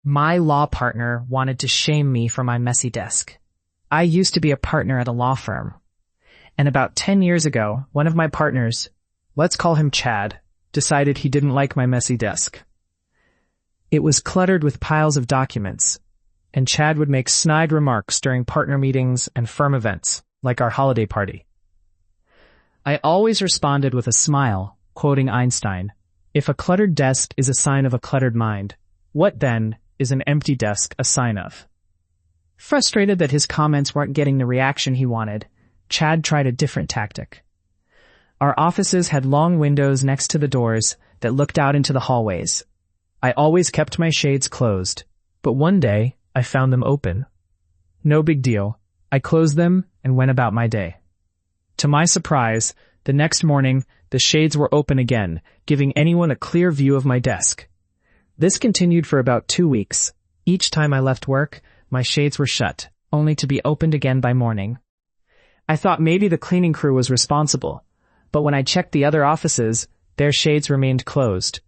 My law partner wanted to shame me for my messy desk. I used to be a partner at a law firm. And about 10 years ago, one of my partners, let's call him Chad, decided he didn't like my messy desk. It was cluttered with piles of documents, and Chad would make snide remarks during partner meetings and firm events, like our holiday party. I always responded with a smile, quoting Einstein, "If a cluttered desk is a sign of a cluttered mind, what then is an empty desk a sign of?" Frustrated that his comments weren't getting the reaction he wanted, Chad tried a different tactic. Our offices had long windows next to the doors that looked out into the hallways. I always kept my shades closed, but one day I found them open. No big deal. I closed them and went about my day. To my surprise, the next morning, the shades were open again, giving anyone a clear view of my desk. This continued for about 2 weeks. Each time I left work, my shades were shut, only to be opened again by morning. I thought maybe the cleaning crew was responsible, but when I checked the other offices, their shades remained closed.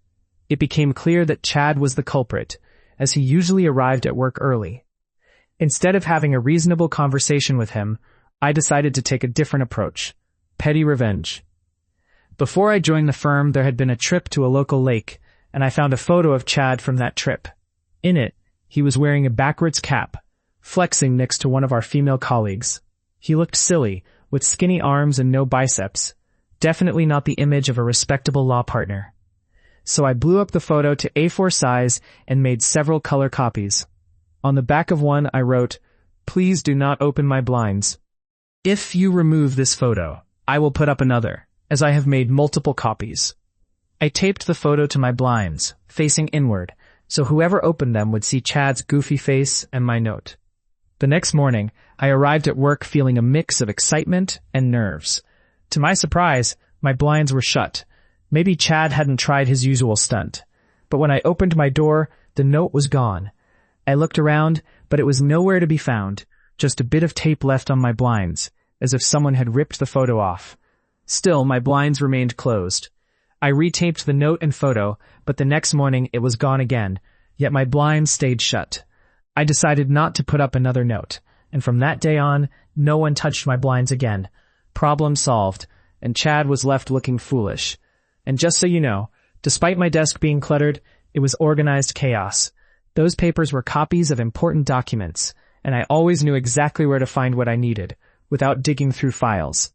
It became clear that Chad was the culprit, as he usually arrived at work early. Instead of having a reasonable conversation with him, I decided to take a different approach: petty revenge. Before I joined the firm, there had been a trip to a local lake, and I found a photo of Chad from that trip. In it, he was wearing a backwards cap, flexing next to one of our female colleagues. He looked silly, with skinny arms and no biceps, definitely not the image of a respectable law partner. So I blew up the photo to A4 size and made several color copies. On the back of one, I wrote, "Please do not open my blinds. If you remove this photo, I will put up another, as I have made multiple copies." I taped the photo to my blinds, facing inward, so whoever opened them would see Chad's goofy face and my note. The next morning, I arrived at work feeling a mix of excitement and nerves. To my surprise, my blinds were shut. Maybe Chad hadn't tried his usual stunt. But when I opened my door, the note was gone. I looked around, but it was nowhere to be found, just a bit of tape left on my blinds, as if someone had ripped the photo off. Still, my blinds remained closed. I retaped the note and photo, but the next morning it was gone again, yet my blinds stayed shut. I decided not to put up another note, and from that day on, no one touched my blinds again. Problem solved, and Chad was left looking foolish. And just so you know, despite my desk being cluttered, it was organized chaos. Those papers were copies of important documents, and I always knew exactly where to find what I needed, without digging through files.